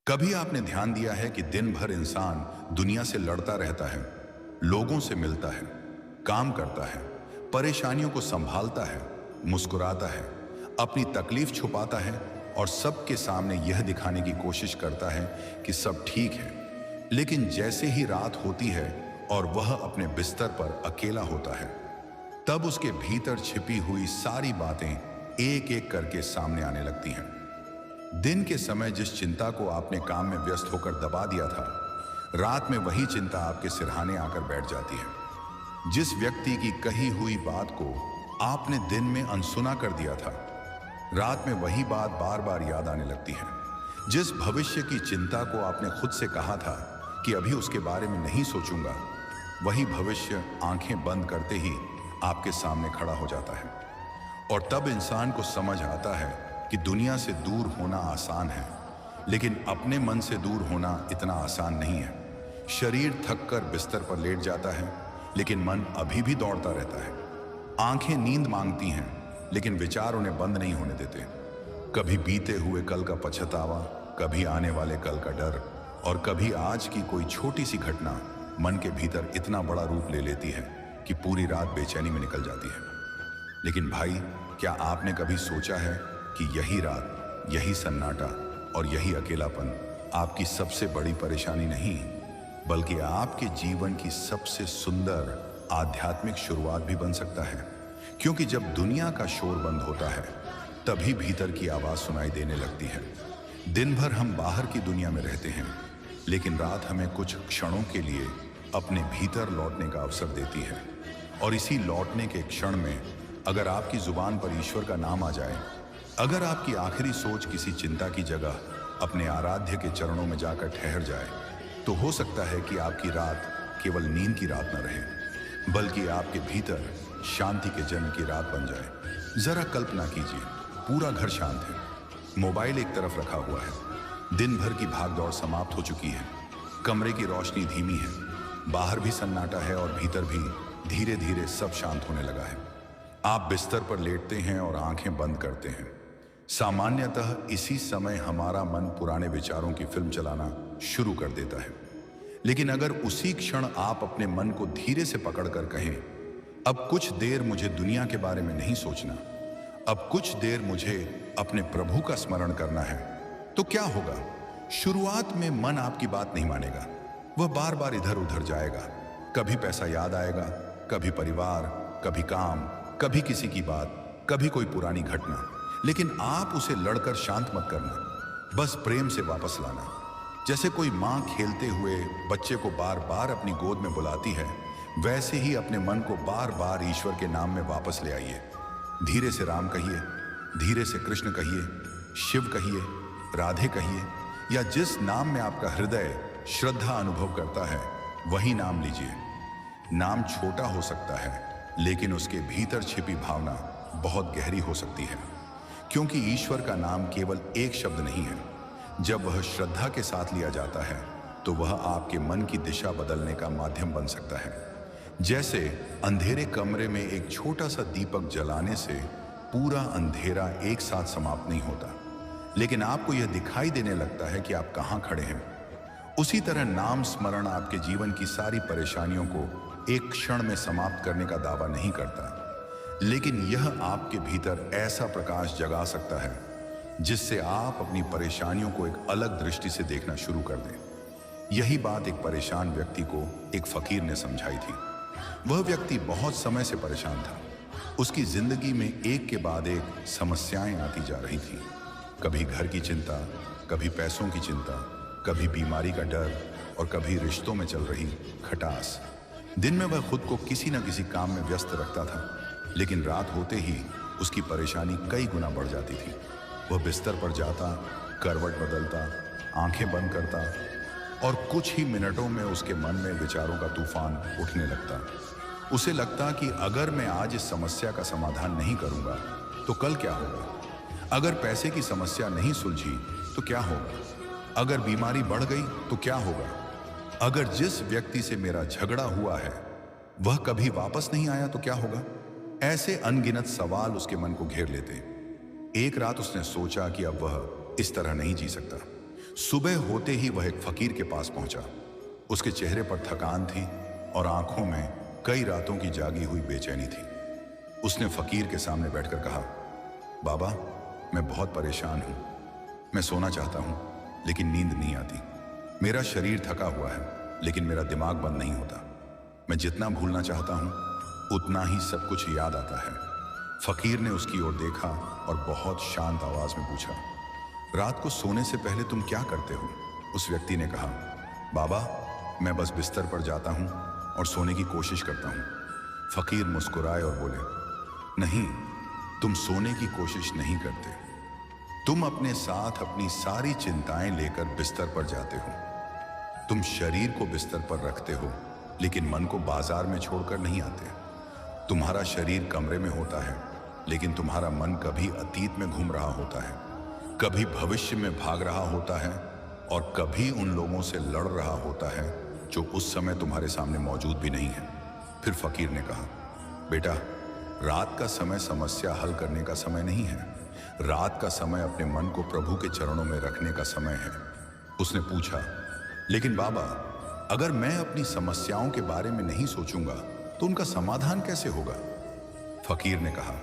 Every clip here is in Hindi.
कभी आपने ध्यान दिया है कि दिन भर इंसान दुनिया से लड़ता रहता है, लोगों से मिलता है, काम करता है, परेशानियों को संभालता है, मुस्कुराता है, अपनी तकलीफ छुपाता है और सबके सामने यह दिखाने की कोशिश करता है कि सब ठीक है। लेकिन जैसे ही रात होती है और वह अपने बिस्तर पर अकेला होता है, तब उसके भीतर छिपी हुई सारी बातें एक एक करके सामने आने लगती हैं। दिन के समय जिस चिंता को आपने काम में व्यस्त होकर दबा दिया था, रात में वही चिंता आपके सिरहाने आकर बैठ जाती है। जिस व्यक्ति की कही हुई बात को आपने दिन में अनसुना कर दिया था, रात में वही बात बार बार याद आने लगती है। जिस भविष्य की चिंता को आपने खुद से कहा था कि अभी उसके बारे में नहीं सोचूंगा, वही भविष्य आंखें बंद करते ही आपके सामने खड़ा हो जाता है। और तब इंसान को समझ आता है कि दुनिया से दूर होना आसान है, लेकिन अपने मन से दूर होना इतना आसान नहीं है। शरीर थककर बिस्तर पर लेट जाता है, लेकिन मन अभी भी दौड़ता रहता है। आंखें नींद मांगती हैं, लेकिन विचार उन्हें बंद नहीं होने देते। कभी बीते हुए कल का पछतावा, कभी आने वाले कल का डर, और कभी आज की कोई छोटी सी घटना मन के भीतर इतना बड़ा रूप ले लेती है कि पूरी रात बेचैनी में निकल जाती है। लेकिन भाई, क्या आपने कभी सोचा है कि यही रात, यही सन्नाटा और यही अकेलापन आपकी सबसे बड़ी परेशानी नहीं, बल्कि आपके जीवन की सबसे सुंदर आध्यात्मिक शुरुआत भी बन सकता है? क्योंकि जब दुनिया का शोर बंद होता है, तभी भीतर की आवाज सुनाई देने लगती है। दिन भर हम बाहर की दुनिया में रहते हैं, लेकिन रात हमें कुछ क्षणों के लिए अपने भीतर लौटने का अवसर देती है। और इसी लौटने के क्षण में अगर आपकी जुबान पर ईश्वर का नाम आ जाए, अगर आपकी आखिरी सोच किसी चिंता की जगह अपने आराध्य के चरणों में जाकर ठहर जाए, तो हो सकता है कि आपकी रात केवल नींद की रात न रहे, बल्कि आपके भीतर शांति के जन्म की रात बन जाए। जरा कल्पना कीजिए, पूरा घर शांत है, मोबाइल एक तरफ रखा हुआ है, दिन भर की भागदौड़ समाप्त हो चुकी है, कमरे की रोशनी धीमी है, बाहर भी सन्नाटा है और भीतर भी धीरे धीरे सब शांत होने लगा है। आप बिस्तर पर लेटते हैं और आंखें बंद करते हैं। सामान्यतः इसी समय हमारा मन पुराने विचारों की फिल्म चलाना शुरू कर देता है। लेकिन अगर उसी क्षण आप अपने मन को धीरे से पकड़कर कहें, अब कुछ देर मुझे दुनिया के बारे में नहीं सोचना, अब कुछ देर मुझे अपने प्रभु का स्मरण करना है, तो क्या होगा? शुरुआत में मन आपकी बात नहीं मानेगा, वह बार बार इधर उधर जाएगा। कभी पैसा याद आएगा, कभी परिवार, कभी काम, कभी किसी की बात, कभी कोई पुरानी घटना। लेकिन आप उसे लड़कर शांत मत करना, बस प्रेम से वापस लाना। जैसे कोई माँ खेलते हुए बच्चे को बार बार अपनी गोद में बुलाती है, वैसे ही अपने मन को बार बार ईश्वर के नाम में वापस ले आइए। धीरे से राम कहिए, धीरे से कृष्ण कहिए, शिव कहिए, राधे कहिए, या जिस नाम में आपका हृदय श्रद्धा अनुभव करता है वही नाम लीजिए। नाम छोटा हो सकता है, लेकिन उसके भीतर छिपी भावना बहुत गहरी हो सकती है, क्योंकि ईश्वर का नाम केवल एक शब्द नहीं है। जब वह श्रद्धा के साथ लिया जाता है, तो वह आपके मन की दिशा बदलने का माध्यम बन सकता है। जैसे अंधेरे कमरे में एक छोटा सा दीपक जलाने से पूरा अंधेरा एक साथ समाप्त नहीं होता, लेकिन आपको यह दिखाई देने लगता है कि आप कहाँ खड़े हैं। उसी तरह नाम स्मरण आपके जीवन की सारी परेशानियों को एक क्षण में समाप्त करने का दावा नहीं करता, लेकिन यह आपके भीतर ऐसा प्रकाश जगा सकता है जिससे आप अपनी परेशानियों को एक अलग दृष्टि से देखना शुरू कर दें। यही बात एक परेशान व्यक्ति को एक फकीर ने समझाई थी। वह व्यक्ति बहुत समय से परेशान था। उसकी जिंदगी में एक के बाद एक समस्याएं आती जा रही थी। कभी घर की चिंता, कभी पैसों की चिंता, कभी बीमारी का डर और कभी रिश्तों में चल रही खटास। दिन में वह खुद को किसी न किसी काम में व्यस्त रखता था, लेकिन रात होते ही उसकी परेशानी कई गुना बढ़ जाती थी। वह बिस्तर पर जाता, करवट बदलता, आंखें बंद करता और कुछ ही मिनटों में उसके मन में विचारों का तूफान उठने लगता। उसे लगता कि अगर मैं आज इस समस्या का समाधान नहीं करूंगा तो कल क्या होगा? अगर पैसे की समस्या नहीं सुलझी तो क्या होगा? अगर बीमारी बढ़ गई तो क्या होगा? अगर जिस व्यक्ति से मेरा झगड़ा हुआ है वह कभी वापस नहीं आया तो क्या होगा? ऐसे अनगिनत सवाल उसके मन को घेर लेते। एक रात उसने सोचा कि अब वह इस तरह नहीं जी सकता, सुबह होते ही वह एक फकीर के पास पहुंचा। उसके चेहरे पर थकान थी और आंखों में कई रातों की जागी हुई बेचैनी थी। उसने फकीर के सामने बैठकर कहा, बाबा, मैं बहुत परेशान हूं। मैं सोना चाहता हूं, लेकिन नींद नहीं आती। मेरा शरीर थका हुआ है, लेकिन मेरा दिमाग बंद नहीं होता। मैं जितना भूलना चाहता हूं, उतना ही सब कुछ याद आता है। फकीर ने उसकी ओर देखा और बहुत शांत आवाज में पूछा, रात को सोने से पहले तुम क्या करते हो? उस व्यक्ति ने कहा, बाबा, मैं बस बिस्तर पर जाता हूं और सोने की कोशिश करता हूं। फकीर मुस्कुराए और बोले, नहीं, तुम सोने की कोशिश नहीं करते। तुम अपने साथ अपनी सारी चिंताएं लेकर बिस्तर पर जाते हो। तुम शरीर को बिस्तर पर रखते हो, लेकिन मन को बाजार में छोड़कर नहीं आते। तुम्हारा शरीर कमरे में होता है, लेकिन तुम्हारा मन कभी अतीत में घूम रहा होता है, कभी भविष्य में भाग रहा होता है और कभी उन लोगों से लड़ रहा होता है जो उस समय तुम्हारे सामने मौजूद भी नहीं है। फिर फकीर ने कहा, बेटा, रात का समय समस्या हल करने का समय नहीं है। रात का समय अपने मन को प्रभु के चरणों में रखने का समय है। उसने पूछा, लेकिन बाबा, अगर मैं अपनी समस्याओं के बारे में नहीं सोचूंगा तो उनका समाधान कैसे होगा? फकीर ने कहा,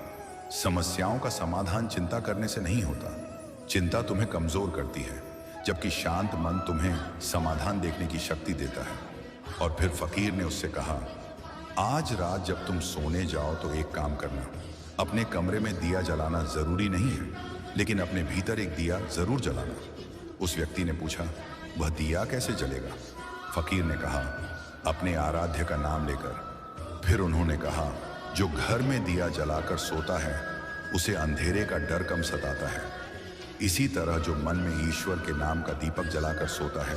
समस्याओं का समाधान चिंता करने से नहीं होता। चिंता तुम्हें कमजोर करती है, जबकि शांत मन तुम्हें समाधान देखने की शक्ति देता है। और फिर फकीर ने उससे कहा, आज रात जब तुम सोने जाओ तो एक काम करना, अपने कमरे में दिया जलाना जरूरी नहीं है, लेकिन अपने भीतर एक दिया जरूर जलाना। उस व्यक्ति ने पूछा, वह दिया कैसे जलेगा? फकीर ने कहा, अपने आराध्य का नाम लेकर। फिर उन्होंने कहा, जो घर में दिया जलाकर सोता है उसे अंधेरे का डर कम सताता है। इसी तरह जो मन में ईश्वर के नाम का दीपक जलाकर सोता है,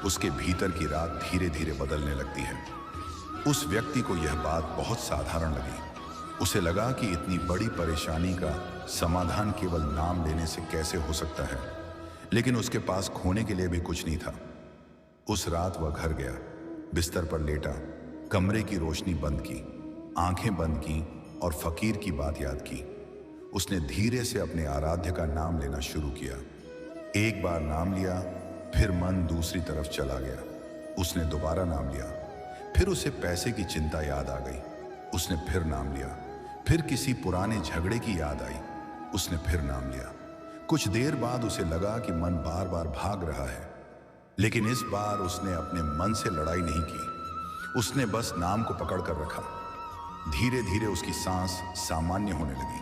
उसके भीतर की रात धीरे धीरे बदलने लगती है। उस व्यक्ति को यह बात बहुत साधारण लगी। उसे लगा कि इतनी बड़ी परेशानी का समाधान केवल नाम लेने से कैसे हो सकता है, लेकिन उसके पास खोने के लिए भी कुछ नहीं था। उस रात वह घर गया, बिस्तर पर लेटा, कमरे की रोशनी बंद की, आंखें बंद की और फकीर की बात याद की। उसने धीरे से अपने आराध्य का नाम लेना शुरू किया। एक बार नाम लिया, फिर मन दूसरी तरफ चला गया। उसने दोबारा नाम लिया, फिर उसे पैसे की चिंता याद आ गई। उसने फिर नाम लिया, फिर किसी पुराने झगड़े की याद आई। उसने फिर नाम लिया। कुछ देर बाद उसे लगा कि मन बार बार भाग रहा है, लेकिन इस बार उसने अपने मन से लड़ाई नहीं की। उसने बस नाम को पकड़ कर रखा। धीरे धीरे उसकी सांस सामान्य होने लगी,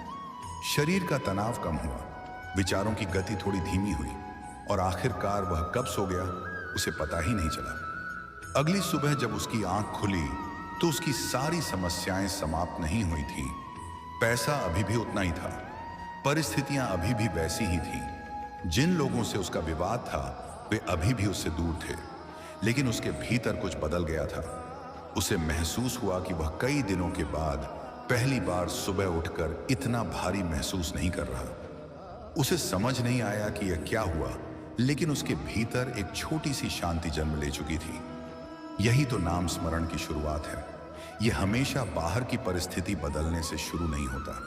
शरीर का तनाव कम हुआ, विचारों की गति थोड़ी धीमी हुई और आखिरकार वह कब सो गया उसे पता ही नहीं चला। अगली सुबह जब उसकी आंख खुली तो उसकी सारी समस्याएं समाप्त नहीं हुई थी। पैसा अभी भी उतना ही था, परिस्थितियां अभी भी वैसी ही थी, जिन लोगों से उसका विवाद था वे अभी भी उससे दूर थे, लेकिन उसके भीतर कुछ बदल गया था। उसे महसूस हुआ कि वह कई दिनों के बाद पहली बार सुबह उठकर इतना भारी महसूस नहीं कर रहा। उसे समझ नहीं आया कि यह क्या हुआ, लेकिन उसके भीतर एक छोटी सी शांति जन्म ले चुकी थी। यही तो नाम स्मरण की शुरुआत है। यह हमेशा बाहर की परिस्थिति बदलने से शुरू नहीं होता।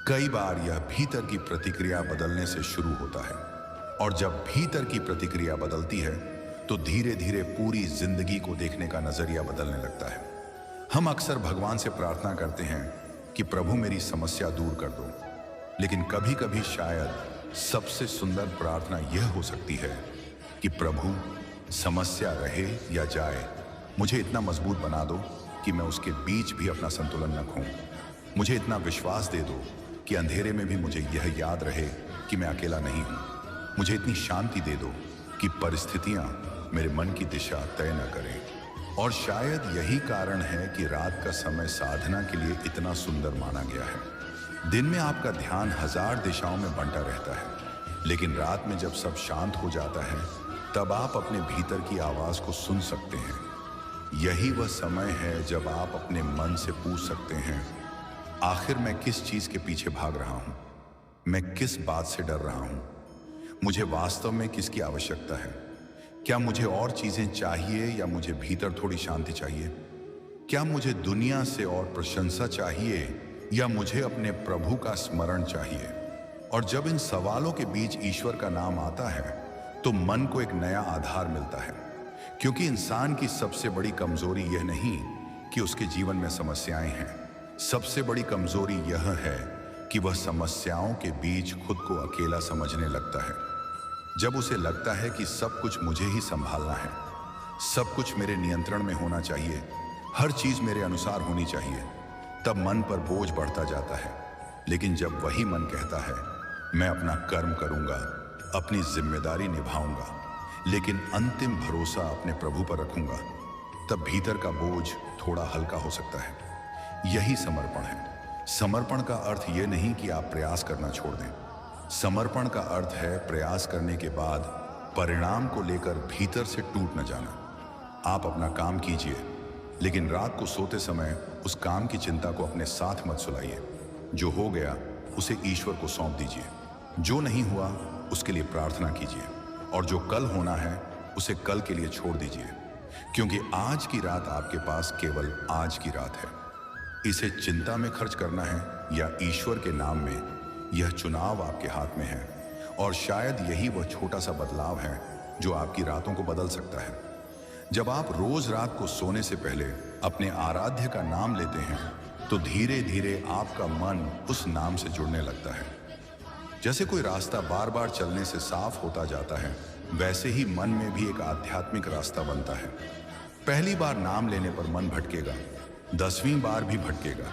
कई बार यह भीतर की प्रतिक्रिया बदलने से शुरू होता है, और जब भीतर की प्रतिक्रिया बदलती है तो धीरे धीरे पूरी जिंदगी को देखने का नजरिया बदलने लगता है। हम अक्सर भगवान से प्रार्थना करते हैं कि प्रभु मेरी समस्या दूर कर दो, लेकिन कभी कभी शायद सबसे सुंदर प्रार्थना यह हो सकती है कि प्रभु, समस्या रहे या जाए, मुझे इतना मजबूत बना दो कि मैं उसके बीच भी अपना संतुलन न खोऊं। मुझे इतना विश्वास दे दो कि अंधेरे में भी मुझे यह याद रहे कि मैं अकेला नहीं हूं। मुझे इतनी शांति दे दो कि परिस्थितियां मेरे मन की दिशा तय न करें। और शायद यही कारण है कि रात का समय साधना के लिए इतना सुंदर माना गया है। दिन में आपका ध्यान 1000 दिशाओं में बंटा रहता है, लेकिन रात में जब सब शांत हो जाता है तब आप अपने भीतर की आवाज को सुन सकते हैं। यही वह समय है जब आप अपने मन से पूछ सकते हैं, आखिर मैं किस चीज के पीछे भाग रहा हूं? मैं किस बात से डर रहा हूं? मुझे वास्तव में किसकी आवश्यकता है? क्या मुझे और चीजें चाहिए या मुझे भीतर थोड़ी शांति चाहिए? क्या मुझे दुनिया से और प्रशंसा चाहिए या मुझे अपने प्रभु का स्मरण चाहिए? और जब इन सवालों के बीच ईश्वर का नाम आता है तो मन को एक नया आधार मिलता है। क्योंकि इंसान की सबसे बड़ी कमजोरी यह नहीं कि उसके जीवन में समस्याएं हैं, सबसे बड़ी कमजोरी यह है कि वह समस्याओं के बीच खुद को अकेला समझने लगता है। जब उसे लगता है कि सब कुछ मुझे ही संभालना है, सब कुछ मेरे नियंत्रण में होना चाहिए, हर चीज मेरे अनुसार होनी चाहिए, तब मन पर बोझ बढ़ता जाता है। लेकिन जब वही मन कहता है मैं अपना कर्म करूंगा, अपनी जिम्मेदारी निभाऊंगा, लेकिन अंतिम भरोसा अपने प्रभु पर रखूंगा, तब भीतर का बोझ थोड़ा हल्का हो सकता है। यही समर्पण है। समर्पण का अर्थ यह नहीं कि आप प्रयास करना छोड़ दें। समर्पण का अर्थ है प्रयास करने के बाद परिणाम को लेकर भीतर से टूट न जाना। आप अपना काम कीजिए, लेकिन रात को सोते समय उस काम की चिंता को अपने साथ मत सुलाइए। जो हो गया उसे ईश्वर को सौंप दीजिए, जो नहीं हुआ उसके लिए प्रार्थना कीजिए, और जो कल होना है उसे कल के लिए छोड़ दीजिए। क्योंकि आज की रात आपके पास केवल आज की रात है। इसे चिंता में खर्च करना है या ईश्वर के नाम में, यह चुनाव आपके हाथ में है। और शायद यही वह छोटा सा बदलाव है जो आपकी रातों को बदल सकता है। जब आप रोज रात को सोने से पहले अपने आराध्य का नाम लेते हैं, तो धीरे धीरे आपका मन उस नाम से जुड़ने लगता है। जैसे कोई रास्ता बार बार चलने से साफ होता जाता है, वैसे ही मन में भी एक आध्यात्मिक रास्ता बनता है। पहली बार नाम लेने पर मन भटकेगा, 10वीं बार भी भटकेगा,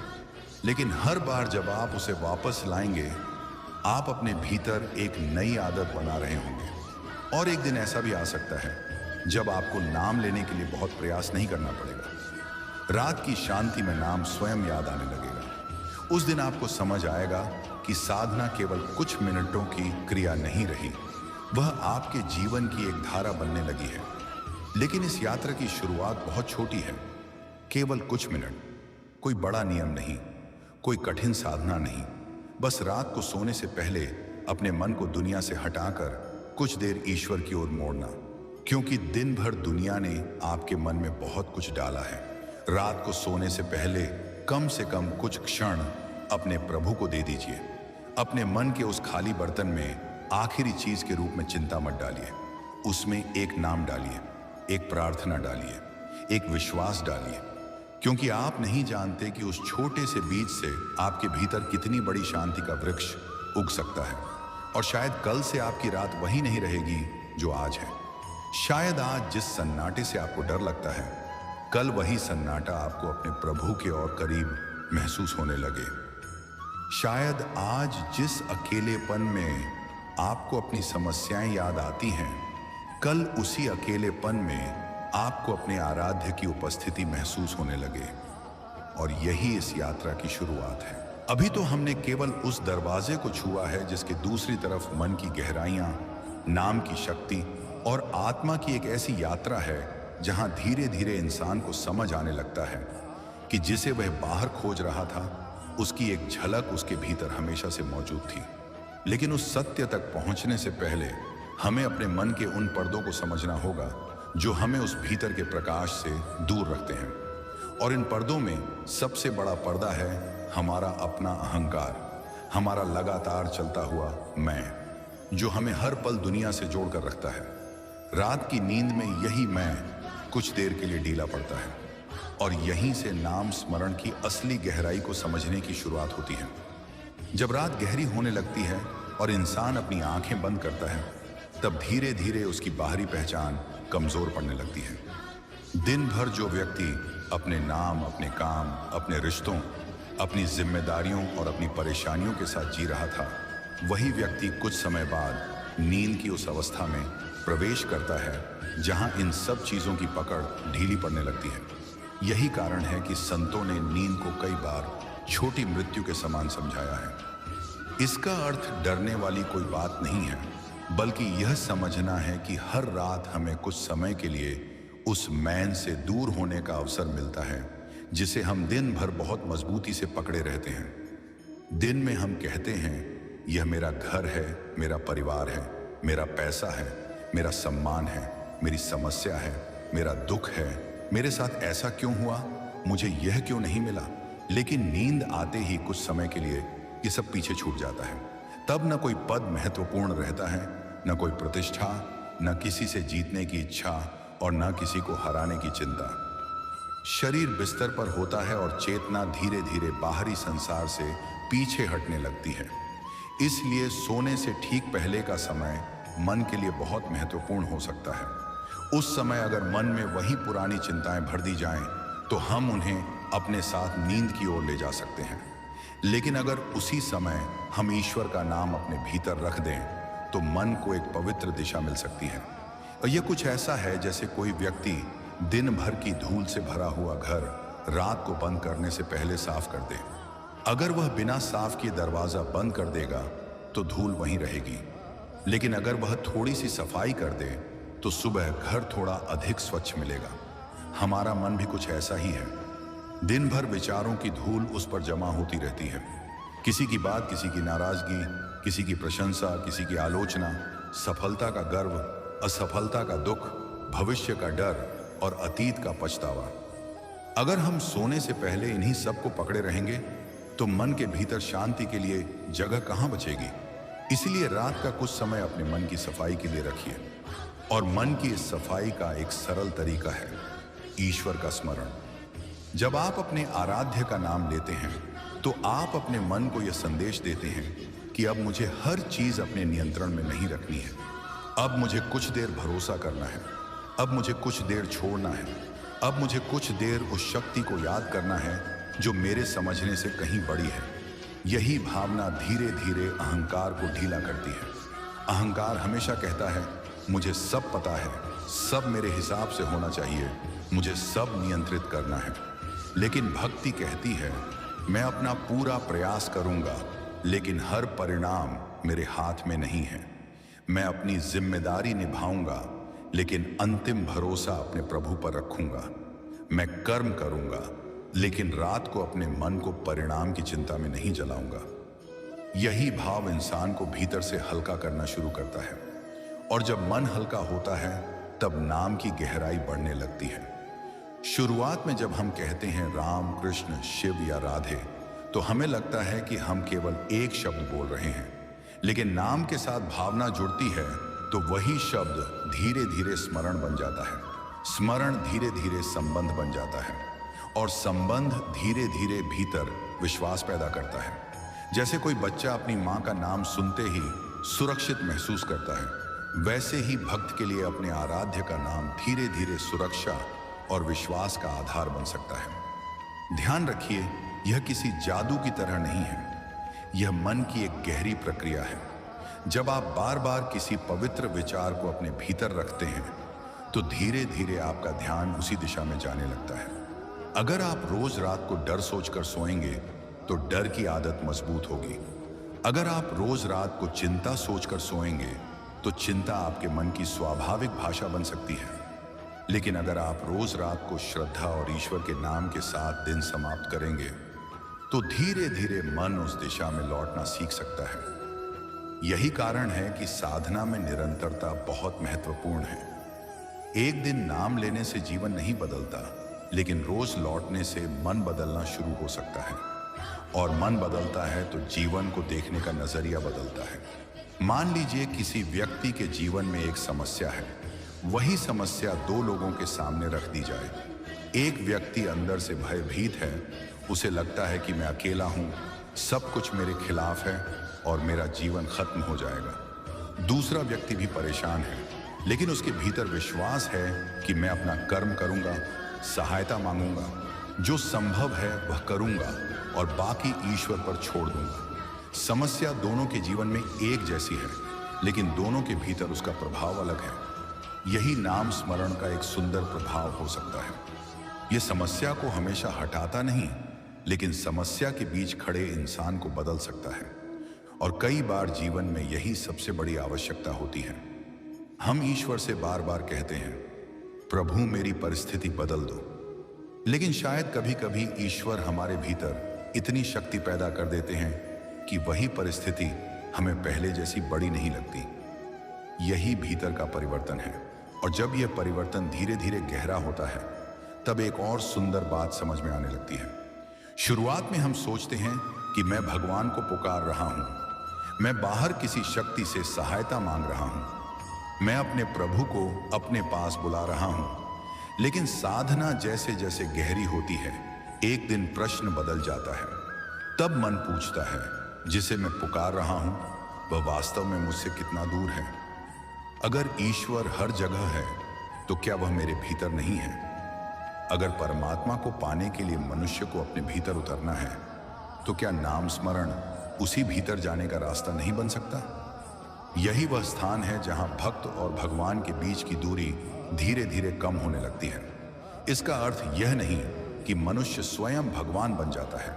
लेकिन हर बार जब आप उसे वापस लाएंगे, आप अपने भीतर एक नई आदत बना रहे होंगे। और एक दिन ऐसा भी आ सकता है जब आपको नाम लेने के लिए बहुत प्रयास नहीं करना पड़ेगा। रात की शांति में नाम स्वयं याद आने लगेगा। उस दिन आपको समझ आएगा कि साधना केवल कुछ मिनटों की क्रिया नहीं रही, वह आपके जीवन की एक धारा बनने लगी है। लेकिन इस यात्रा की शुरुआत बहुत छोटी है, केवल कुछ मिनट। कोई बड़ा नियम नहीं, कोई कठिन साधना नहीं, बस रात को सोने से पहले अपने मन को दुनिया से हटाकर कुछ देर ईश्वर की ओर मोड़ना। क्योंकि दिन भर दुनिया ने आपके मन में बहुत कुछ डाला है। रात को सोने से पहले कम से कम कुछ क्षण अपने प्रभु को दे दीजिए। अपने मन के उस खाली बर्तन में आखिरी चीज के रूप में चिंता मत डालिए। उसमें एक नाम डालिए, एक प्रार्थना डालिए, एक विश्वास डालिए। क्योंकि आप नहीं जानते कि उस छोटे से बीज से आपके भीतर कितनी बड़ी शांति का वृक्ष उग सकता है। और शायद कल से आपकी रात वही नहीं रहेगी जो आज है। शायद आज जिस सन्नाटे से आपको डर लगता है, कल वही सन्नाटा आपको अपने प्रभु के और करीब महसूस होने लगे। शायद आज जिस अकेलेपन में आपको अपनी समस्याएं याद आती हैं, कल उसी अकेलेपन में आपको अपने आराध्य की उपस्थिति महसूस होने लगे। और यही इस यात्रा की शुरुआत है। अभी तो हमने केवल उस दरवाजे को छुआ है जिसके दूसरी तरफ मन की गहराइयां, नाम की शक्ति और आत्मा की एक ऐसी यात्रा है जहां धीरे धीरे इंसान को समझ आने लगता है कि जिसे वह बाहर खोज रहा था, उसकी एक झलक उसके भीतर हमेशा से मौजूद थी। लेकिन उस सत्य तक पहुंचने से पहले हमें अपने मन के उन पर्दों को समझना होगा जो हमें उस भीतर के प्रकाश से दूर रखते हैं। और इन पर्दों में सबसे बड़ा पर्दा है हमारा अपना अहंकार, हमारा लगातार चलता हुआ मैं, जो हमें हर पल दुनिया से जोड़कर रखता है। रात की नींद में यही मैं कुछ देर के लिए ढीला पड़ता है, और यहीं से नाम स्मरण की असली गहराई को समझने की शुरुआत होती है। जब रात गहरी होने लगती है और इंसान अपनी आंखें बंद करता है, तब धीरे धीरे उसकी बाहरी पहचान कमजोर पड़ने लगती है। दिन भर जो व्यक्ति अपने नाम, अपने काम, अपने रिश्तों, अपनी जिम्मेदारियों और अपनी परेशानियों के साथ जी रहा था, वही व्यक्ति कुछ समय बाद नींद की उस अवस्था में प्रवेश करता है जहां इन सब चीजों की पकड़ ढीली पड़ने लगती है। यही कारण है कि संतों ने नींद को कई बार छोटी मृत्यु के समान समझाया है। इसका अर्थ डरने वाली कोई बात नहीं है, बल्कि यह समझना है कि हर रात हमें कुछ समय के लिए उस मैन से दूर होने का अवसर मिलता है जिसे हम दिन भर बहुत मजबूती से पकड़े रहते हैं। दिन में हम कहते हैं यह मेरा घर है, मेरा परिवार है, मेरा पैसा है, मेरा सम्मान है, मेरी समस्या है, मेरा दुख है, मेरे साथ ऐसा क्यों हुआ, मुझे यह क्यों नहीं मिला। लेकिन नींद आते ही कुछ समय के लिए ये सब पीछे छूट जाता है। तब न कोई पद महत्वपूर्ण रहता है, न कोई प्रतिष्ठा, न किसी से जीतने की इच्छा और न किसी को हराने की चिंता। शरीर बिस्तर पर होता है और चेतना धीरे धीरे बाहरी संसार से पीछे हटने लगती है। इसलिए सोने से ठीक पहले का समय मन के लिए बहुत महत्वपूर्ण हो सकता है। उस समय अगर मन में वही पुरानी चिंताएं भर दी जाएं, तो हम उन्हें अपने साथ नींद की ओर ले जा सकते हैं। लेकिन अगर उसी समय हम ईश्वर का नाम अपने भीतर रख दें, तो मन को एक पवित्र दिशा मिल सकती है। और यह कुछ ऐसा है जैसे कोई व्यक्ति दिन भर की धूल से भरा हुआ घर रात को बंद करने से पहले साफ कर दे। अगर वह बिना साफ किए दरवाजा बंद कर देगा तो धूल वहीं रहेगी, लेकिन अगर वह थोड़ी सी सफाई कर दे तो सुबह घर थोड़ा अधिक स्वच्छ मिलेगा। हमारा मन भी कुछ ऐसा ही है। दिन भर विचारों की धूल उस पर जमा होती रहती है। किसी की बात, किसी की नाराजगी, किसी की प्रशंसा, किसी की आलोचना, सफलता का गर्व, असफलता का दुख, भविष्य का डर और अतीत का पछतावा। अगर हम सोने से पहले इन्हीं सब को पकड़े रहेंगे तो मन के भीतर शांति के लिए जगह कहाँ बचेगी। इसलिए रात का कुछ समय अपने मन की सफाई के लिए रखिए। और मन की इस सफाई का एक सरल तरीका है ईश्वर का स्मरण। जब आप अपने आराध्य का नाम लेते हैं तो आप अपने मन को यह संदेश देते हैं कि अब मुझे हर चीज अपने नियंत्रण में नहीं रखनी है। अब मुझे कुछ देर भरोसा करना है, अब मुझे कुछ देर छोड़ना है, अब मुझे कुछ देर उस शक्ति को याद करना है जो मेरे समझने से कहीं बड़ी है। यही भावना धीरे धीरे अहंकार को ढीला करती है। अहंकार हमेशा कहता है मुझे सब पता है, सब मेरे हिसाब से होना चाहिए, मुझे सब नियंत्रित करना है। लेकिन भक्ति कहती है मैं अपना पूरा प्रयास करूंगा, लेकिन हर परिणाम मेरे हाथ में नहीं है। मैं अपनी जिम्मेदारी निभाऊंगा, लेकिन अंतिम भरोसा अपने प्रभु पर रखूंगा। मैं कर्म करूंगा, लेकिन रात को अपने मन को परिणाम की चिंता में नहीं जलाऊंगा। यही भाव इंसान को भीतर से हल्का करना शुरू करता है। और जब मन हल्का होता है तब नाम की गहराई बढ़ने लगती है। शुरुआत में जब हम कहते हैं राम, कृष्ण, शिव या राधे, तो हमें लगता है कि हम केवल एक शब्द बोल रहे हैं। लेकिन नाम के साथ भावना जुड़ती है तो वही शब्द धीरे धीरे स्मरण बन जाता है। स्मरण धीरे धीरे संबंध बन जाता है और संबंध धीरे धीरे भीतर विश्वास पैदा करता है। जैसे कोई बच्चा अपनी माँ का नाम सुनते ही सुरक्षित महसूस करता है, वैसे ही भक्त के लिए अपने आराध्य का नाम धीरे धीरे सुरक्षा और विश्वास का आधार बन सकता है। ध्यान रखिए, यह किसी जादू की तरह नहीं है, यह मन की एक गहरी प्रक्रिया है। जब आप बार बार किसी पवित्र विचार को अपने भीतर रखते हैं तो धीरे धीरे आपका ध्यान उसी दिशा में जाने लगता है। अगर आप रोज रात को डर सोचकर सोएंगे तो डर की आदत मजबूत होगी। अगर आप रोज रात को चिंता सोचकर सोएंगे तो चिंता आपके मन की स्वाभाविक भाषा बन सकती है। लेकिन अगर आप रोज रात को श्रद्धा और ईश्वर के नाम के साथ दिन समाप्त करेंगे तो धीरे धीरे मन उस दिशा में लौटना सीख सकता है। यही कारण है कि साधना में निरंतरता बहुत महत्वपूर्ण है। एक दिन नाम लेने से जीवन नहीं बदलता, लेकिन रोज लौटने से मन बदलना शुरू हो सकता है। और मन बदलता है तो जीवन को देखने का नजरिया बदलता है। मान लीजिए किसी व्यक्ति के जीवन में एक समस्या है। वही समस्या दो लोगों के सामने रख दी जाए। एक व्यक्ति अंदर से भयभीत है, उसे लगता है कि मैं अकेला हूं, सब कुछ मेरे खिलाफ है और मेरा जीवन खत्म हो जाएगा। दूसरा व्यक्ति भी परेशान है, लेकिन उसके भीतर विश्वास है कि मैं अपना कर्म करूंगा, सहायता मांगूंगा, जो संभव है वह करूंगा और बाकी ईश्वर पर छोड़ दूंगा। समस्या दोनों के जीवन में एक जैसी है, लेकिन दोनों के भीतर उसका प्रभाव अलग है। यही नाम स्मरण का एक सुंदर प्रभाव हो सकता है। यह समस्या को हमेशा हटाता नहीं, लेकिन समस्या के बीच खड़े इंसान को बदल सकता है। और कई बार जीवन में यही सबसे बड़ी आवश्यकता होती है। हम ईश्वर से बार बार कहते हैं प्रभु मेरी परिस्थिति बदल दो, लेकिन शायद कभी कभी ईश्वर हमारे भीतर इतनी शक्ति पैदा कर देते हैं कि वही परिस्थिति हमें पहले जैसी बड़ी नहीं लगती। यही भीतर का परिवर्तन है। और जब यह परिवर्तन धीरे धीरे गहरा होता है तब एक और सुंदर बात समझ में आने लगती है। शुरुआत में हम सोचते हैं कि मैं भगवान को पुकार रहा हूं, मैं बाहर किसी शक्ति से सहायता मांग रहा हूं। मैं अपने प्रभु को अपने पास बुला रहा हूं। लेकिन साधना जैसे जैसे गहरी होती है, एक दिन प्रश्न बदल जाता है। तब मन पूछता है, जिसे मैं पुकार रहा हूं वह वास्तव में मुझसे कितना दूर है? अगर ईश्वर हर जगह है तो क्या वह मेरे भीतर नहीं है? अगर परमात्मा को पाने के लिए मनुष्य को अपने भीतर उतरना है तो क्या नाम स्मरण उसी भीतर जाने का रास्ता नहीं बन सकता? यही वह स्थान है जहां भक्त और भगवान के बीच की दूरी धीरे धीरे कम होने लगती है। इसका अर्थ यह नहीं कि मनुष्य स्वयं भगवान बन जाता है।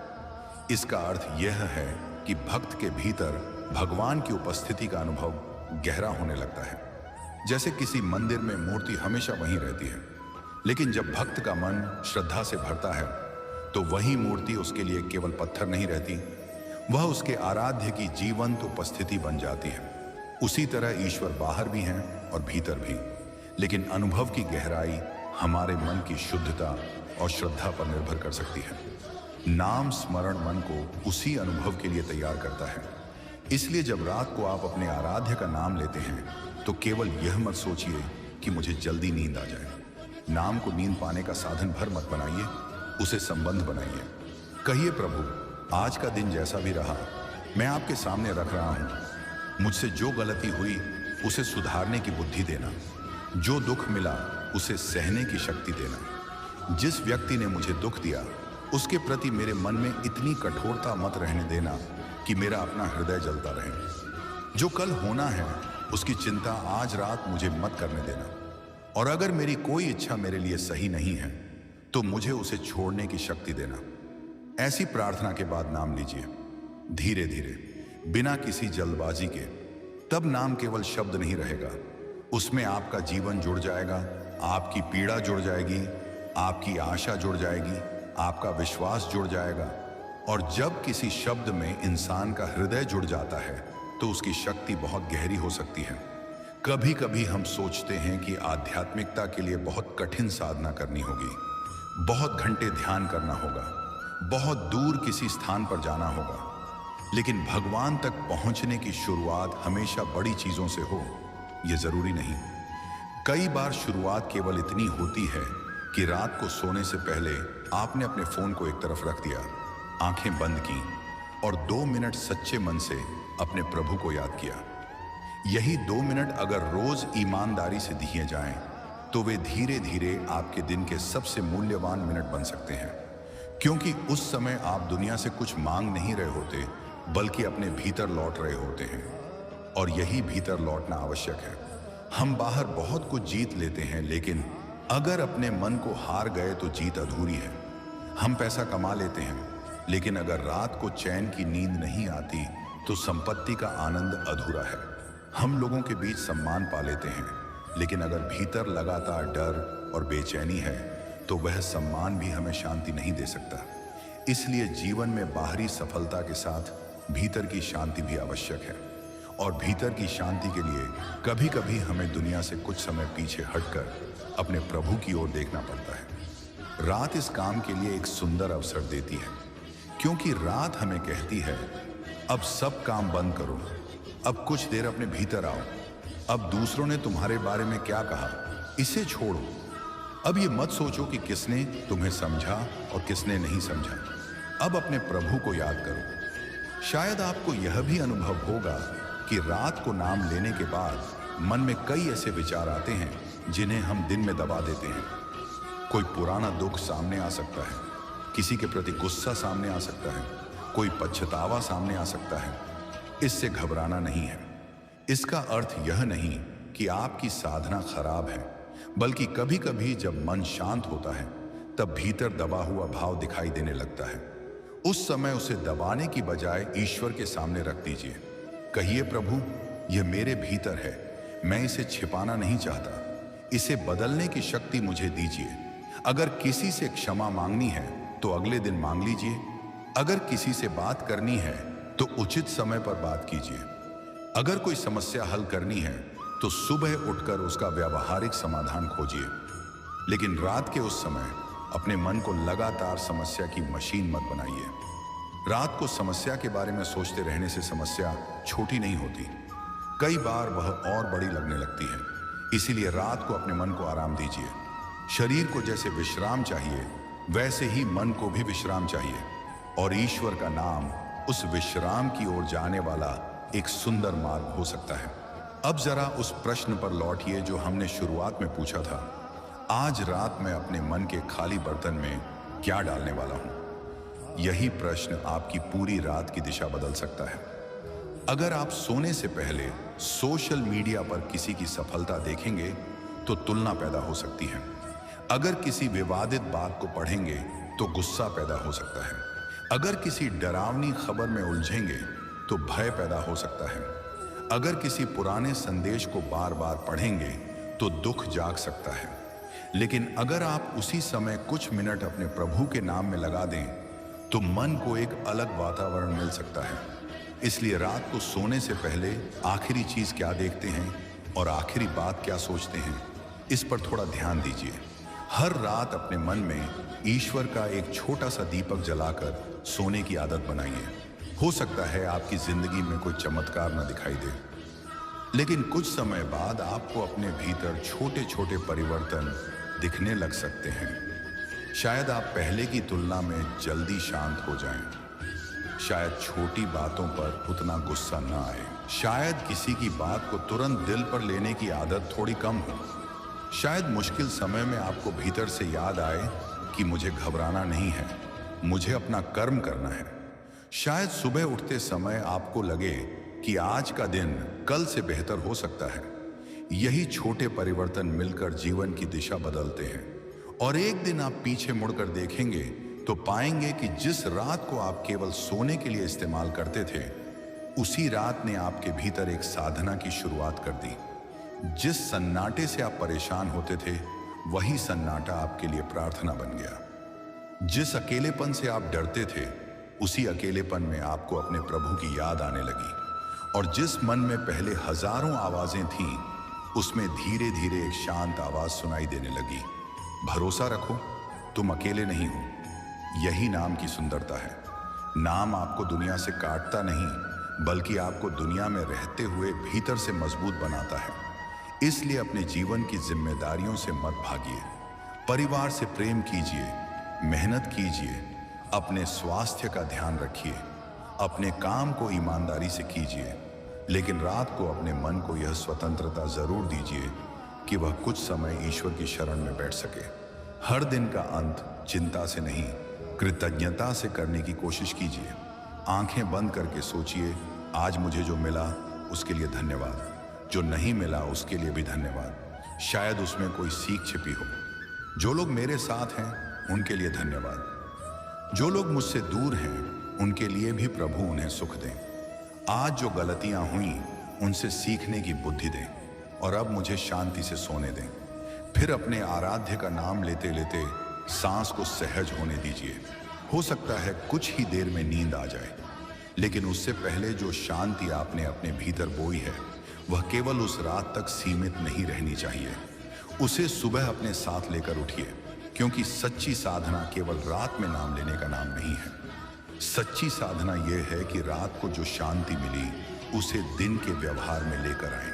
इसका अर्थ यह है कि भक्त के भीतर भगवान की उपस्थिति का अनुभव गहरा होने लगता है। जैसे किसी मंदिर में मूर्ति हमेशा वहीं रहती है, लेकिन जब भक्त का मन श्रद्धा से भरता है तो वही मूर्ति उसके लिए केवल पत्थर नहीं रहती, वह उसके आराध्य की जीवंत उपस्थिति बन जाती है। उसी तरह ईश्वर बाहर भी हैं और भीतर भी, लेकिन अनुभव की गहराई हमारे मन की शुद्धता और श्रद्धा पर निर्भर कर सकती है। नाम स्मरण मन को उसी अनुभव के लिए तैयार करता है। इसलिए जब रात को आप अपने आराध्य का नाम लेते हैं तो केवल यह मत सोचिए कि मुझे जल्दी नींद आ जाए। नाम को नींद पाने का साधन भर मत बनाइए, उसे संबंध बनाइए। कहिए, प्रभु आज का दिन जैसा भी रहा मैं आपके सामने रख रहा हूं। मुझसे जो गलती हुई उसे सुधारने की बुद्धि देना, जो दुख मिला उसे सहने की शक्ति देना। जिस व्यक्ति ने मुझे दुख दिया उसके प्रति मेरे मन में इतनी कठोरता मत रहने देना कि मेरा अपना हृदय जलता रहे। जो कल होना है उसकी चिंता आज रात मुझे मत करने देना। और अगर मेरी कोई इच्छा मेरे लिए सही नहीं है तो मुझे उसे छोड़ने की शक्ति देना। ऐसी प्रार्थना के बाद नाम लीजिए, धीरे धीरे, बिना किसी जल्दबाजी के। तब नाम केवल शब्द नहीं रहेगा, उसमें आपका जीवन जुड़ जाएगा, आपकी पीड़ा जुड़ जाएगी, आपकी आशा जुड़ जाएगी, आपका विश्वास जुड़ जाएगा। और जब किसी शब्द में इंसान का हृदय जुड़ जाता है तो उसकी शक्ति बहुत गहरी हो सकती है। कभी कभी हम सोचते हैं कि आध्यात्मिकता के लिए बहुत कठिन साधना करनी होगी, बहुत घंटे ध्यान करना होगा, बहुत दूर किसी स्थान पर जाना होगा। लेकिन भगवान तक पहुंचने की शुरुआत हमेशा बड़ी चीजों से हो, यह जरूरी नहीं। कई बार शुरुआत केवल इतनी होती है कि रात को सोने से पहले आपने अपने फोन को एक तरफ रख दिया, आंखें बंद की और 2 मिनट सच्चे मन से अपने प्रभु को याद किया। यही 2 मिनट अगर रोज ईमानदारी से दिए जाएं तो वे धीरे धीरे आपके दिन के सबसे मूल्यवान मिनट बन सकते हैं। क्योंकि उस समय आप दुनिया से कुछ मांग नहीं रहे होते, बल्कि अपने भीतर लौट रहे होते हैं। और यही भीतर लौटना आवश्यक है। हम बाहर बहुत कुछ जीत लेते हैं, लेकिन अगर अपने मन को हार गए तो जीत अधूरी है। हम पैसा कमा लेते हैं, लेकिन अगर रात को चैन की नींद नहीं आती तो संपत्ति का आनंद अधूरा है। हम लोगों के बीच सम्मान पा लेते हैं, लेकिन अगर भीतर लगातार डर और बेचैनी है तो वह सम्मान भी हमें शांति नहीं दे सकता। इसलिए जीवन में बाहरी सफलता के साथ भीतर की शांति भी आवश्यक है। और भीतर की शांति के लिए कभी कभी हमें दुनिया से कुछ समय पीछे हटकर अपने प्रभु की ओर देखना पड़ता है। रात इस काम के लिए एक सुंदर अवसर देती है, क्योंकि रात हमें कहती है, अब सब काम बंद करो, अब कुछ देर अपने भीतर आओ। अब दूसरों ने तुम्हारे बारे में क्या कहा, इसे छोड़ो। अब ये मत सोचो कि किसने तुम्हें समझा और किसने नहीं समझा। अब अपने प्रभु को याद करो। शायद आपको यह भी अनुभव होगा कि रात को नाम लेने के बाद मन में कई ऐसे विचार आते हैं जिन्हें हम दिन में दबा देते हैं। कोई पुराना दुख सामने आ सकता है, किसी के प्रति गुस्सा सामने आ सकता है, कोई पछतावा सामने आ सकता है। इससे घबराना नहीं है। इसका अर्थ यह नहीं कि आपकी साधना खराब है, बल्कि कभी कभी जब मन शांत होता है तब भीतर दबा हुआ भाव दिखाई देने लगता है। उस समय उसे दबाने की बजाय ईश्वर के सामने रख दीजिए। कहिए, प्रभु यह मेरे भीतर है, मैं इसे छिपाना नहीं चाहता, इसे बदलने की शक्ति मुझे दीजिए। अगर किसी से क्षमा मांगनी है तो अगले दिन मांग लीजिए। अगर किसी से बात करनी है तो उचित समय पर बात कीजिए। अगर कोई समस्या हल करनी है तो सुबह उठकर उसका व्यावहारिक समाधान खोजिए। लेकिन रात के उस समय अपने मन को लगातार समस्या की मशीन मत बनाइए। रात को समस्या के बारे में सोचते रहने से समस्या छोटी नहीं होती। कई बार वह और बड़ी लगने लगती है। इसीलिए रात को अपने मन को आराम दीजिए। शरीर को जैसे विश्राम चाहिए, वैसे ही मन को भी विश्राम चाहिए, और ईश्वर का नाम उस विश्राम की ओर जाने वाला एक सुंदर मार्ग हो सकता है। अब जरा उस प्रश्न पर लौटिए जो हमने शुरुआत में पूछा था। आज रात मैं अपने मन के खाली बर्तन में क्या डालने वाला हूं? यही प्रश्न आपकी पूरी रात की दिशा बदल सकता है। अगर आप सोने से पहले सोशल मीडिया पर किसी की सफलता देखेंगे तो तुलना पैदा हो सकती है। अगर किसी विवादित बात को पढ़ेंगे तो गुस्सा पैदा हो सकता है। अगर किसी डरावनी खबर में उलझेंगे तो भय पैदा हो सकता है। अगर किसी पुराने संदेश को बार बार पढ़ेंगे तो दुख जाग सकता है। लेकिन अगर आप उसी समय कुछ मिनट अपने प्रभु के नाम में लगा दें तो मन को एक अलग वातावरण मिल सकता है। इसलिए रात को सोने से पहले आखिरी चीज क्या देखते हैं और आखिरी बात क्या सोचते हैं, इस पर थोड़ा ध्यान दीजिए। हर रात अपने मन में ईश्वर का एक छोटा सा दीपक जलाकर सोने की आदत बनाइए। हो सकता है आपकी जिंदगी में कोई चमत्कार न दिखाई दे, लेकिन कुछ समय बाद आपको अपने भीतर छोटे छोटे परिवर्तन दिखने लग सकते हैं। शायद आप पहले की तुलना में जल्दी शांत हो जाएं। शायद छोटी बातों पर उतना गुस्सा न आए। शायद किसी की बात को तुरंत दिल पर लेने की आदत थोड़ी कम हो। शायद मुश्किल समय में आपको भीतर से याद आए कि मुझे घबराना नहीं है, मुझे अपना कर्म करना है। शायद सुबह उठते समय आपको लगे कि आज का दिन कल से बेहतर हो सकता है। यही छोटे परिवर्तन मिलकर जीवन की दिशा बदलते हैं, और एक दिन आप पीछे मुड़कर देखेंगे तो पाएंगे कि जिस रात को आप केवल सोने के लिए इस्तेमाल करते थे, उसी रात ने आपके भीतर एक साधना की शुरुआत कर दी। जिस सन्नाटे से आप परेशान होते थे, वही सन्नाटा आपके लिए प्रार्थना बन गया। जिस अकेलेपन से आप डरते थे, उसी अकेलेपन में आपको अपने प्रभु की याद आने लगी। और जिस मन में पहले हजारों आवाजें थीं, उसमें धीरे धीरे एक शांत आवाज सुनाई देने लगी। भरोसा रखो, तुम अकेले नहीं हो। यही नाम की सुंदरता है। नाम आपको दुनिया से काटता नहीं, बल्कि आपको दुनिया में रहते हुए भीतर से मजबूत बनाता है। इसलिए अपने जीवन की जिम्मेदारियों से मत भागिए। परिवार से प्रेम कीजिए, मेहनत कीजिए, अपने स्वास्थ्य का ध्यान रखिए, अपने काम को ईमानदारी से कीजिए। लेकिन रात को अपने मन को यह स्वतंत्रता जरूर दीजिए कि वह कुछ समय ईश्वर की शरण में बैठ सके। हर दिन का अंत चिंता से नहीं, कृतज्ञता से करने की कोशिश कीजिए। आंखें बंद करके सोचिए, आज मुझे जो मिला उसके लिए धन्यवाद, जो नहीं मिला उसके लिए भी धन्यवाद। शायद उसमें कोई सीख छिपी हो। जो लोग मेरे साथ हैं उनके लिए धन्यवाद। जो लोग मुझसे दूर हैं उनके लिए भी प्रभु उन्हें सुख दें। आज जो गलतियां हुई उनसे सीखने की बुद्धि दें, और अब मुझे शांति से सोने दें। फिर अपने आराध्य का नाम लेते लेते सांस को सहज होने दीजिए। हो सकता है कुछ ही देर में नींद आ जाए, लेकिन उससे पहले जो शांति आपने अपने भीतर बोई है, वह केवल उस रात तक सीमित नहीं रहनी चाहिए। उसे सुबह अपने साथ लेकर उठिए, क्योंकि सच्ची साधना केवल रात में नाम लेने का नाम नहीं है। सच्ची साधना यह है कि रात को जो शांति मिली उसे दिन के व्यवहार में लेकर आए।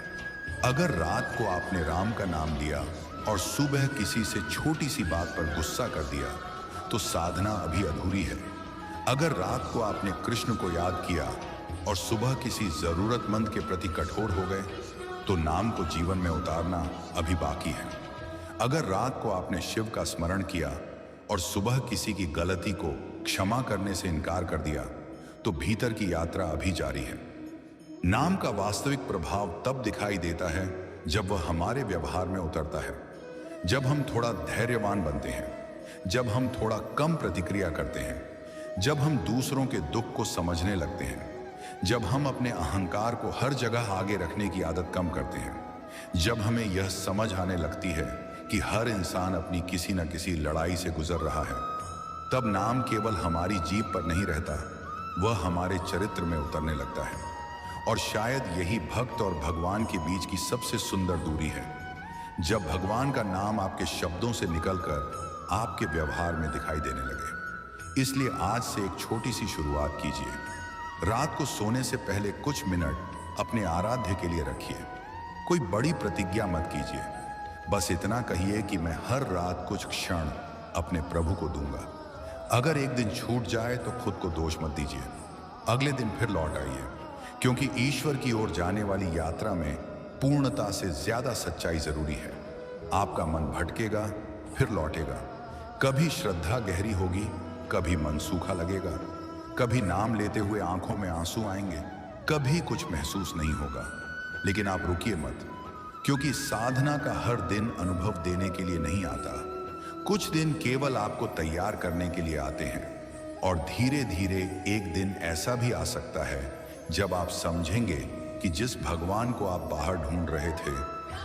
अगर रात को आपने राम का नाम लिया और सुबह किसी से छोटी सी बात पर गुस्सा कर दिया, तो साधना अभी अधूरी है। अगर रात को आपने कृष्ण को याद किया और सुबह किसी जरूरतमंद के प्रति कठोर हो गए, तो नाम को जीवन में उतारना अभी बाकी है। अगर रात को आपने शिव का स्मरण किया और सुबह किसी की गलती को क्षमा करने से इनकार कर दिया, तो भीतर की यात्रा अभी जारी है। नाम का वास्तविक प्रभाव तब दिखाई देता है जब वह हमारे व्यवहार में उतरता है, जब हम थोड़ा धैर्यवान बनते हैं, जब हम थोड़ा कम प्रतिक्रिया करते हैं, जब हम दूसरों के दुख को समझने लगते हैं, जब हम अपने अहंकार को हर जगह आगे रखने की आदत कम करते हैं, जब हमें यह समझ आने लगती है कि हर इंसान अपनी किसी न किसी लड़ाई से गुजर रहा है, तब नाम केवल हमारी जीभ पर नहीं रहता, वह हमारे चरित्र में उतरने लगता है। और शायद यही भक्त और भगवान के बीच की सबसे सुंदर दूरी है, जब भगवान का नाम आपके शब्दों से निकलकर आपके व्यवहार में दिखाई देने लगे। इसलिए आज से एक छोटी सी शुरुआत कीजिए। रात को सोने से पहले कुछ मिनट अपने आराध्य के लिए रखिए। कोई बड़ी प्रतिज्ञा मत कीजिए, बस इतना कहिए कि मैं हर रात कुछ क्षण अपने प्रभु को दूंगा। अगर एक दिन छूट जाए तो खुद को दोष मत दीजिए, अगले दिन फिर लौट आइए, क्योंकि ईश्वर की ओर जाने वाली यात्रा में पूर्णता से ज्यादा सच्चाई जरूरी है। आपका मन भटकेगा, फिर लौटेगा। कभी श्रद्धा गहरी होगी, कभी मन सूखा लगेगा, कभी नाम लेते हुए आंखों में आंसू आएंगे, कभी कुछ महसूस नहीं होगा। लेकिन आप रुकिए मत, क्योंकि साधना का हर दिन अनुभव देने के लिए नहीं आता। कुछ दिन केवल आपको तैयार करने के लिए आते हैं, और धीरे धीरे एक दिन ऐसा भी आ सकता है जब आप समझेंगे कि जिस भगवान को आप बाहर ढूंढ रहे थे,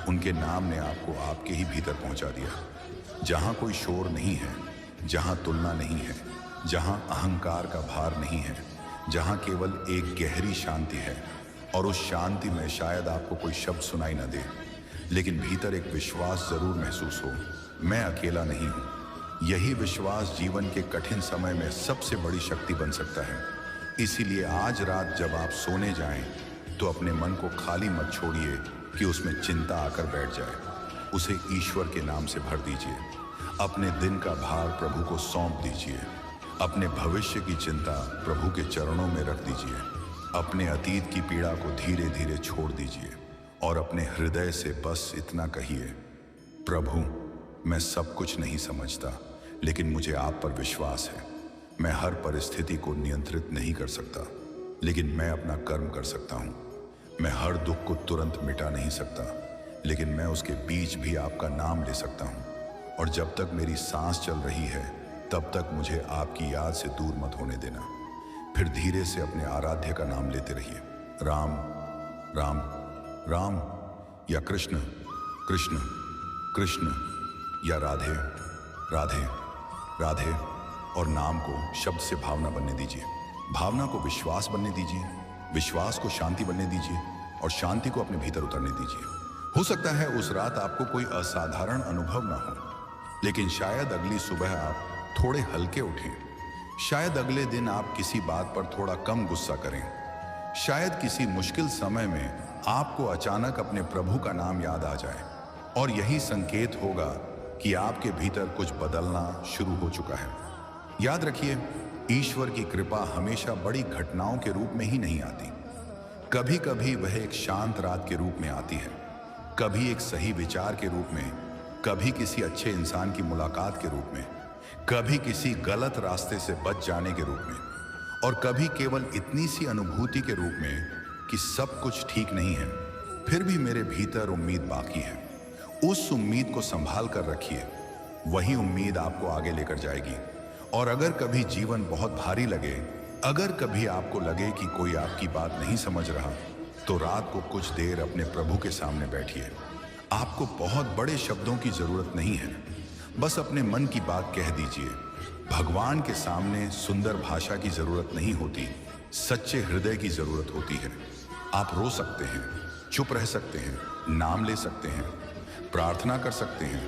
उनके नाम ने आपको आपके ही भीतर पहुंचा दिया। जहां कोई शोर नहीं है, जहां तुलना नहीं है, जहां अहंकार का भार नहीं है, जहां केवल एक गहरी शांति है। और उस शांति में शायद आपको कोई शब्द सुनाई न दे, लेकिन भीतर एक विश्वास जरूर महसूस हो, मैं अकेला नहीं हूं। यही विश्वास जीवन के कठिन समय में सबसे बड़ी शक्ति बन सकता है। इसीलिए आज रात जब आप सोने जाएं, तो अपने मन को खाली मत छोड़िए कि उसमें चिंता आकर बैठ जाए। उसे ईश्वर के नाम से भर दीजिए। अपने दिन का भार प्रभु को सौंप दीजिए। अपने भविष्य की चिंता प्रभु के चरणों में रख दीजिए। अपने अतीत की पीड़ा को धीरे धीरे छोड़ दीजिए और अपने हृदय से बस इतना कहिए, प्रभु, मैं सब कुछ नहीं समझता, लेकिन मुझे आप पर विश्वास है। मैं हर परिस्थिति को नियंत्रित नहीं कर सकता, लेकिन मैं अपना कर्म कर सकता हूँ। मैं हर दुख को तुरंत मिटा नहीं सकता, लेकिन मैं उसके बीच भी आपका नाम ले सकता हूँ। और जब तक मेरी सांस चल रही है, तब तक मुझे आपकी याद से दूर मत होने देना। फिर धीरे से अपने आराध्य का नाम लेते रहिए, राम राम राम, या कृष्ण कृष्ण कृष्ण, या राधे राधे राधे। और नाम को शब्द से भावना बनने दीजिए, भावना को विश्वास बनने दीजिए, विश्वास को शांति बनने दीजिए, और शांति को अपने भीतर उतरने दीजिए। हो सकता है उस रात आपको कोई असाधारण अनुभव ना हो, लेकिन शायद अगली सुबह आप थोड़े हल्के उठें। शायद अगले दिन आप किसी बात पर थोड़ा कम गुस्सा करें। शायद किसी मुश्किल समय में आपको अचानक अपने प्रभु का नाम याद आ जाए, और यही संकेत होगा कि आपके भीतर कुछ बदलना शुरू हो चुका है। याद रखिए, ईश्वर की कृपा हमेशा बड़ी घटनाओं के रूप में ही नहीं आती। कभी कभी वह एक शांत रात के रूप में आती है, कभी एक सही विचार के रूप में, कभी किसी अच्छे इंसान की मुलाकात के रूप में, कभी किसी गलत रास्ते से बच जाने के रूप में, और कभी केवल इतनी सी अनुभूति के रूप में कि सब कुछ ठीक नहीं है, फिर भी मेरे भीतर उम्मीद बाकी है। उस उम्मीद को संभाल कर रखिए, वही उम्मीद आपको आगे लेकर जाएगी। और अगर कभी जीवन बहुत भारी लगे, अगर कभी आपको लगे कि कोई आपकी बात नहीं समझ रहा, तो रात को कुछ देर अपने प्रभु के सामने बैठिए। आपको बहुत बड़े शब्दों की जरूरत नहीं है, बस अपने मन की बात कह दीजिए। भगवान के सामने सुंदर भाषा की जरूरत नहीं होती, सच्चे हृदय की जरूरत होती है। आप रो सकते हैं, चुप रह सकते हैं, नाम ले सकते हैं, प्रार्थना कर सकते हैं,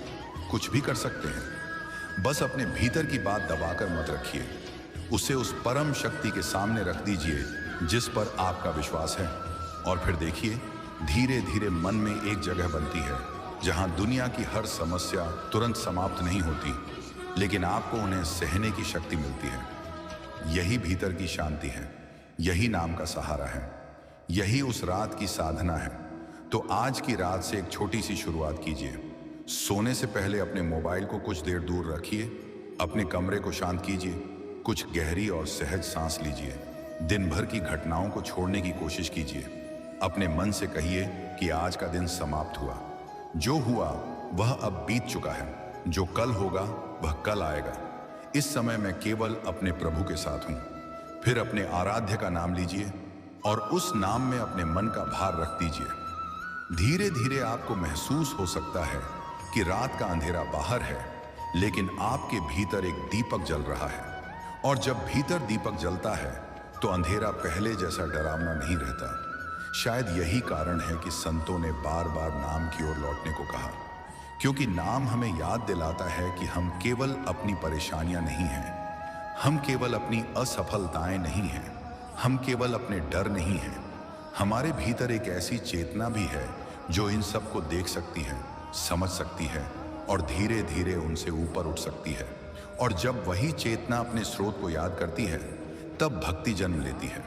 कुछ भी कर सकते हैं। बस अपने भीतर की बात दबाकर मत रखिए, उसे उस परम शक्ति के सामने रख दीजिए जिस पर आपका विश्वास है। और फिर देखिए, धीरे धीरे मन में एक जगह बनती है जहां दुनिया की हर समस्या तुरंत समाप्त नहीं होती, लेकिन आपको उन्हें सहने की शक्ति मिलती है। यही भीतर की शांति है, यही नाम का सहारा है, यही उस रात की साधना है। तो आज की रात से एक छोटी सी शुरुआत कीजिए। सोने से पहले अपने मोबाइल को कुछ देर दूर रखिए, अपने कमरे को शांत कीजिए, कुछ गहरी और सहज सांस लीजिए। दिन भर की घटनाओं को छोड़ने की कोशिश कीजिए। अपने मन से कहिए कि आज का दिन समाप्त हुआ, जो हुआ वह अब बीत चुका है, जो कल होगा वह कल आएगा। इस समय मैं केवल अपने प्रभु के साथ हूं। फिर अपने आराध्य का नाम लीजिए और उस नाम में अपने मन का भार रख दीजिए। धीरे धीरे आपको महसूस हो सकता है कि रात का अंधेरा बाहर है, लेकिन आपके भीतर एक दीपक जल रहा है। और जब भीतर दीपक जलता है तो अंधेरा पहले जैसा डरावना नहीं रहता। शायद यही कारण है कि संतों ने बार बार नाम की ओर लौटने को कहा, क्योंकि नाम हमें याद दिलाता है कि हम केवल अपनी परेशानियां नहीं हैं, हम केवल अपनी असफलताएं नहीं हैं, हम केवल अपने डर नहीं हैं, हमारे भीतर एक ऐसी चेतना भी है जो इन सब को देख सकती है, समझ सकती है और धीरे धीरे उनसे ऊपर उठ सकती है। और जब वही चेतना अपने स्रोत को याद करती है तब भक्ति जन्म लेती है।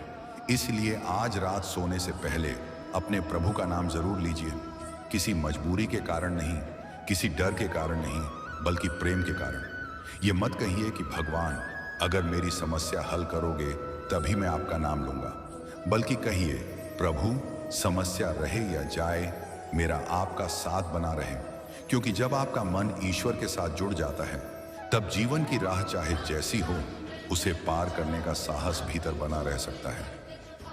इसलिए आज रात सोने से पहले अपने प्रभु का नाम जरूर लीजिए। किसी मजबूरी के कारण नहीं, किसी डर के कारण नहीं, बल्कि प्रेम के कारण। ये मत कहिए कि भगवान अगर मेरी समस्या हल करोगे तभी मैं आपका नाम लूंगा, बल्कि कहिए प्रभु समस्या रहे या जाए मेरा आपका साथ बना रहे। क्योंकि जब आपका मन ईश्वर के साथ जुड़ जाता है तब जीवन की राह चाहे जैसी हो उसे पार करने का साहस भीतर बना रह सकता है।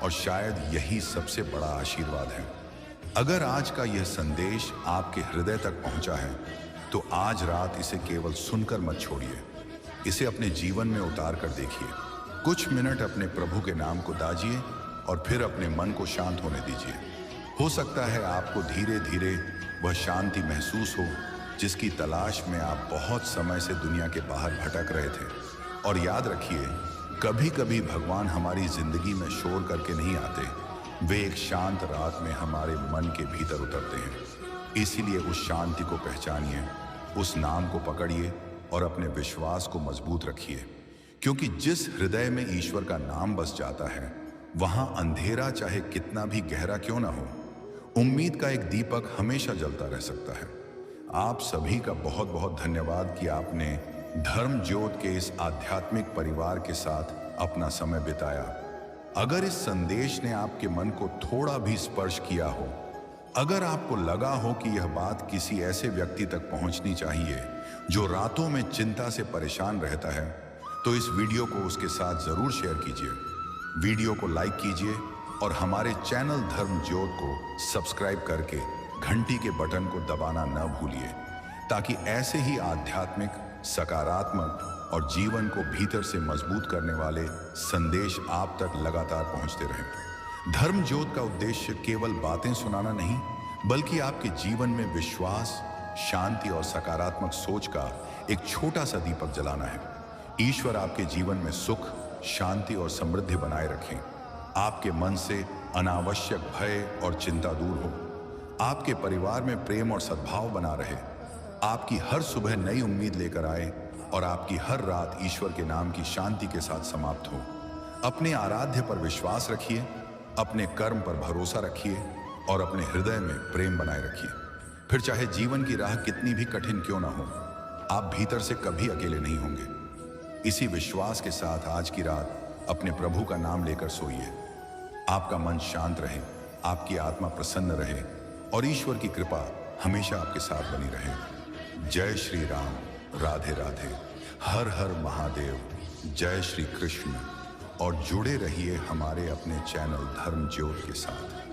और शायद यही सबसे बड़ा आशीर्वाद है। अगर आज का यह संदेश आपके हृदय तक पहुंचा है तो आज रात इसे केवल सुनकर मत छोड़िए, इसे अपने जीवन में उतार कर देखिए। कुछ मिनट अपने प्रभु के नाम को दाजिए और फिर अपने मन को शांत होने दीजिए। हो सकता है आपको धीरे धीरे वह शांति महसूस हो जिसकी तलाश में आप बहुत समय से दुनिया के बाहर भटक रहे थे। और याद रखिए, कभी कभी भगवान हमारी जिंदगी में शोर करके नहीं आते, वे एक शांत रात में हमारे मन के भीतर उतरते हैं। इसीलिए उस शांति को पहचानिए, उस नाम को पकड़िए और अपने विश्वास को मजबूत रखिए। क्योंकि जिस हृदय में ईश्वर का नाम बस जाता है वहां अंधेरा चाहे कितना भी गहरा क्यों ना हो, उम्मीद का एक दीपक हमेशा जलता रह सकता है। आप सभी का बहुत बहुत धन्यवाद कि आपने धर्म ज्योत के इस आध्यात्मिक परिवार के साथ अपना समय बिताया। अगर इस संदेश ने आपके मन को थोड़ा भी स्पर्श किया हो, अगर आपको लगा हो कि यह बात किसी ऐसे व्यक्ति तक पहुंचनी चाहिए जो रातों में चिंता से परेशान रहता है, तो इस वीडियो को उसके साथ जरूर शेयर कीजिए। वीडियो को लाइक कीजिए और हमारे चैनल धर्म ज्योत को सब्सक्राइब करके घंटी के बटन को दबाना न भूलिए, ताकि ऐसे ही आध्यात्मिक, सकारात्मक और जीवन को भीतर से मजबूत करने वाले संदेश आप तक लगातार पहुंचते रहें। धर्म ज्योत का उद्देश्य केवल बातें सुनाना नहीं, बल्कि आपके जीवन में विश्वास, शांति और सकारात्मक सोच का एक छोटा सा दीपक जलाना है। ईश्वर आपके जीवन में सुख, शांति और समृद्धि बनाए रखें। आपके मन से अनावश्यक भय और चिंता दूर हो। आपके परिवार में प्रेम और सद्भाव बना रहे। आपकी हर सुबह नई उम्मीद लेकर आए और आपकी हर रात ईश्वर के नाम की शांति के साथ समाप्त हो। अपने आराध्य पर विश्वास रखिए, अपने कर्म पर भरोसा रखिए और अपने हृदय में प्रेम बनाए रखिए। फिर चाहे जीवन की राह कितनी भी कठिन क्यों ना हो, आप भीतर से कभी अकेले नहीं होंगे। इसी विश्वास के साथ आज की रात अपने प्रभु का नाम लेकर सोइए। आपका मन शांत रहे, आपकी आत्मा प्रसन्न रहे और ईश्वर की कृपा हमेशा आपके साथ बनी रहे। जय श्री राम, राधे राधे, हर हर महादेव, जय श्री कृष्ण। और जुड़े रहिए हमारे अपने चैनल धर्म ज्योत के साथ।